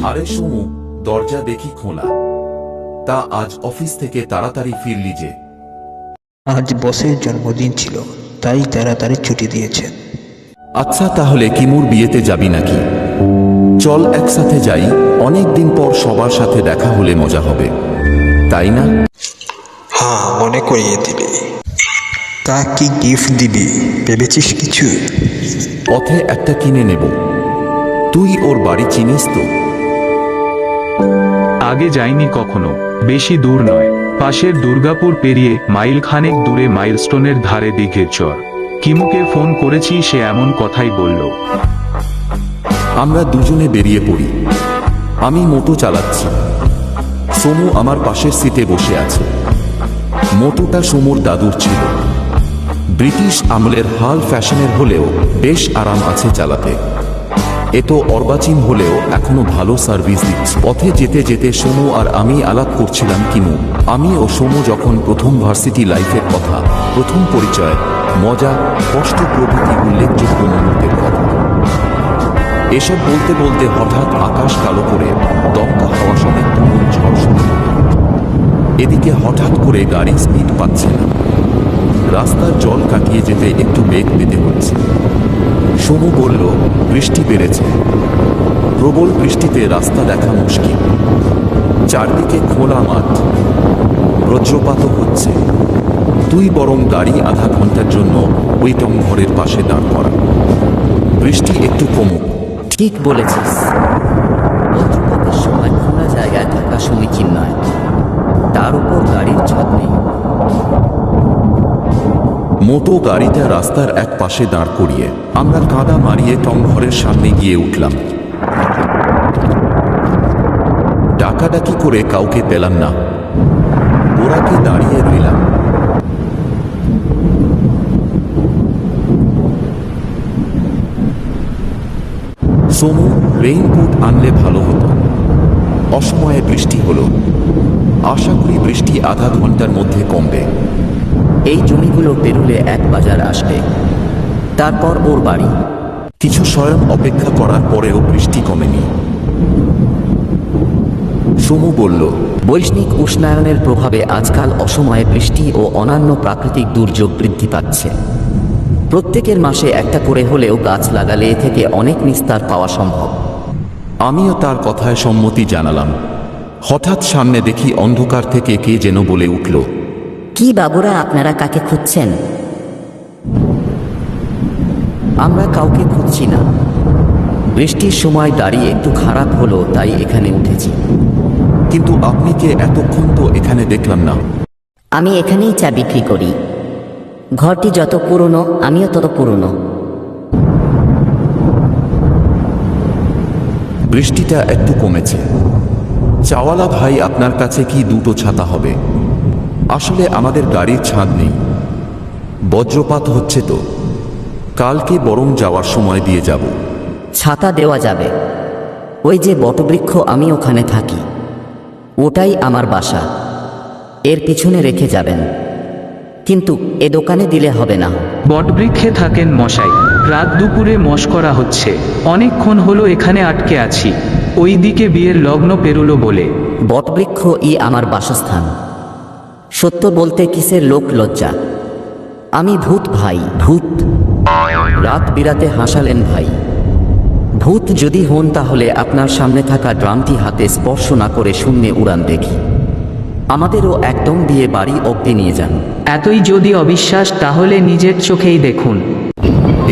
আরে সমু, দরজা দেখি খোলা। তা আজ অফিস থেকে তাড়াতাড়ি ফিরলি যে? আজ বসের জন্মদিন ছিল, তাই তাড়াতাড়ি ছুটি দিয়েছেন। আচ্ছা, তাহলে কিমুর বিয়েতে যাবি নাকি? চল একসাথে যাই, অনেক দিন পর সবার সাথে দেখা হলে মজা হবে, তাই না? হ্যাঁ, মনে করিয়ে দিবি। তা কি গিফট দিবি ভেবেছিস কিছু? পথে একটা কিনে নেব। তুই ওর বাড়ি চিনিস তো? আগে যাইনি কখনো, বেশি দূর নয়, পাশের দুর্গাপুর পেরিয়ে মাইল খানেক দূরে মাইলস্টোনের ধারে দিঘের চর। কিমুকে ফোন করেছি, সে এমন কথাই বলল। আমরা দুজনে বেরিয়ে পড়ি। আমি মোটো চালাচ্ছি, সমু আমার পাশের সিটে বসে আছে। মোটোটা সমুর দাদুর ছিল, ব্রিটিশ আমলের হাল ফ্যাশনের হলেও বেশ আরাম আছে চালাতে। এ তো অর্বাচীন হলেও এখনো ভালো সার্ভিস দিচ্ছে। পথে যেতে যেতে সমু আর আমি আলাপ করছিলাম কিমু, আমি ও সমু যখন প্রথম ভার্সিটি লাইফের কথা, প্রথম পরিচয়, মজা, কষ্ট প্রভৃতি উল্লেখযোগ্য মুহূর্তের কথা। এসব বলতে বলতে হঠাৎ আকাশ কালো করে দমকা হাওয়া সমেত তুমুল ঝড় শুরু হলো। এদিকে হঠাৎ করে গাড়ি স্পিড পাচ্ছে না, রাস্তার জল কাটিয়ে যেতে একটু বেগ পেতে হচ্ছে। সমু বলল, বৃষ্টি বেড়েছে, প্রবল বৃষ্টিতে রাস্তা দেখা মুশকিল। চারদিকে খোলা মাঠ, বজ্রপাতও হচ্ছে। তুই বরং গাড়ি আধা ঘন্টার জন্য ওই টংঘরের পাশে দাঁড় করা, বৃষ্টি একটু কমুক। ঠিক বলেছিস, বজ্রপাতের সময় খোলা জায়গায় থাকা সমীচীন নয়, তার উপর গাড়ির ছাদ নেই। মোটো গাড়িটা রাস্তার এক পাশে দাঁড় করিয়ে আমরা কাদা মারিয়ে টংঘরের সামনে গিয়ে উঠলাম। ডাকাডাকি করে কাউকে পেলাম না, ওরাকে দাঁড়িয়ে রইলাম। সমু, রেইনকোট আনলে ভালো হতো, অসময়ে বৃষ্টি হলো। আশা করি বৃষ্টি আধা ঘন্টার মধ্যে কমবে। এই জমিগুলো পেরুলে এক বাজার আসবে, তারপর ওর বাড়ি। কিছু স্বয়ং অপেক্ষা করার পরেও বৃষ্টি কমেনি। সমু বলল, বৈশ্বিক উষ্ণায়নের প্রভাবে আজকাল অসময়ে বৃষ্টি ও অন্যান্য প্রাকৃতিক দুর্যোগ বৃদ্ধি পাচ্ছে। প্রত্যেকের মাসে একটা করে হলেও গাছ লাগালে এ থেকে অনেক নিস্তার পাওয়া সম্ভব। আমিও তার কথায় সম্মতি জানালাম। হঠাৎ সামনে দেখি অন্ধকার থেকে কে যেন বলে উঠল, কি বাবুরা, আপনারা কাকে খুঁজছেন? আমরা কাউকে খুঁজছি না, বৃষ্টির সময় গাড়ি একটু খারাপ হলো তাই এখানে উঠেছি। কিন্তু আপনি কে? এতক্ষণ তো এখানে দেখলাম না। আমি এখানেই চা বিক্রি করি। ঘরটি যত পুরনো আমিও তত পুরনো। বৃষ্টিটা একটু কমেছে। চাওয়ালা ভাই, আপনার কাছে কি দুটো ছাতা হবে? আসলে আমাদের গাড়ির ছাদ নেই, বজ্রপাত হচ্ছে তো, কালকে বরং যাওয়ার সময় দিয়ে যাব। ছাতা দেওয়া যাবে, ওই যে বটবৃক্ষ, আমি ওখানে থাকি, ওটাই আমার বাসা, এর পিছনে রেখে যাবেন। কিন্তু এ দোকানে দিলে হবে না। বটবৃক্ষে থাকেন মশাই, রাত দুপুরে মশকরা হচ্ছে, অনেকক্ষণ হলো এখানে আটকে আছি, ওই দিকে বিয়ের লগ্ন পেরুলো বলে। বটবৃক্ষ আমার বাসস্থান। সত্য বলতে কিসের লোক লজ্জা? আমি ভূত ভাই, ভূত। রাত বিরাতে হাসালেন ভাই। ভূত যদি হন তাহলে আপনার সামনে থাকা ড্রামটি হাতে স্পর্শ না করে শূন্যে উড়ান দেখি। আমাদেরও একদম দিয়ে বাড়ি অবধি নিয়ে যান। এতই যদি অবিশ্বাস তাহলে নিজের চোখেই দেখুন।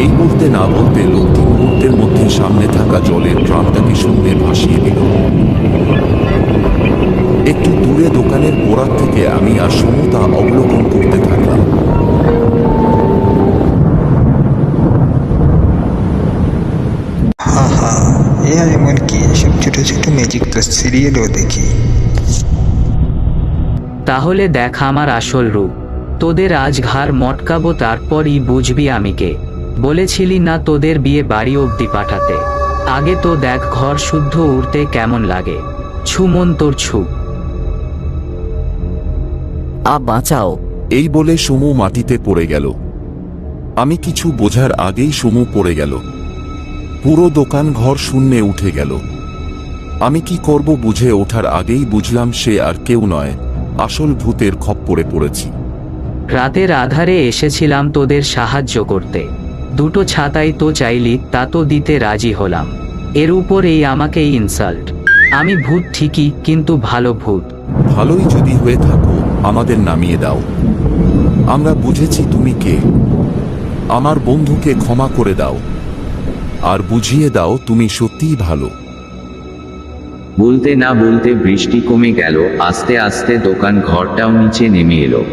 এই বলতে না বলতে লোকটি মুহূর্তের মধ্যে সামনে থাকা জলের ড্রামটাকে শূন্যে ভাসিয়ে দিল। একটু দূরে দোকানের গোড়ার থেকে আমি আর সমতা অবলোকন করতে থাকলাম। হ্যাঁ হ্যাঁ, এমনকি এসব ছোট ছোট ম্যাজিক তো সিরিয়ালও দেখি। তাহলে দেখ আমার আসল রূপ, তোদের আজ ঘাড় মটকাবো, তারপরই বুঝবি আমি কে। বলেছিলি না তোদের বিয়ে বাড়ি অবধি পাঠাতে? আগে তো দেখ ঘর শুদ্ধ উড়তে কেমন লাগে। ছু মন তোর, ছু। বাঁচাও। এই বলে সমু মাটিতে পড়ে গেল। আমি কিছু বোঝার আগেই সমু পড়ে গেল। পুরো দোকান ঘর শূন্যে উঠে গেল। আমি কি করব বুঝে ওঠার আগেই বুঝলাম সে আর কেউ নয়, আসল ভূতের খপ্পরে পড়েছি। রাতের আধারে এসেছিলাম তোদের সাহায্য করতে। দুটো ছাতাই তো চাইলি, তা তো দিতে রাজি হলাম। এর উপর এই আমাকে ইনসাল্ট। আমি ভূত ঠিকই, কিন্তু ভালো ভূত। ভালোই যদি হয়ে থাকো আমাদের নামিয়ে দাও। আমরা বুঝেছি তুমি কে। আমার বন্ধুকে ক্ষমা করে দাও আর বুঝিয়ে দাও তুমি সত্যিই ভালো। বলতে না বলতে বৃষ্টি কমে গেল, আস্তে আস্তে দোকান ঘরটাও নিচে নেমে এলো।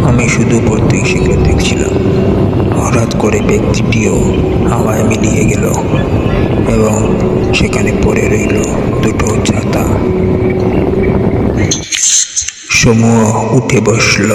আমি শুধু প্রত্যেক শিখে দেখছিলাম। হঠাৎ করে ব্যক্তিটিও হাওয়ায় মিলিয়ে গেল এবং সেখানে পড়ে রইল দুটো ছাতা। সমূহ উঠে বসল।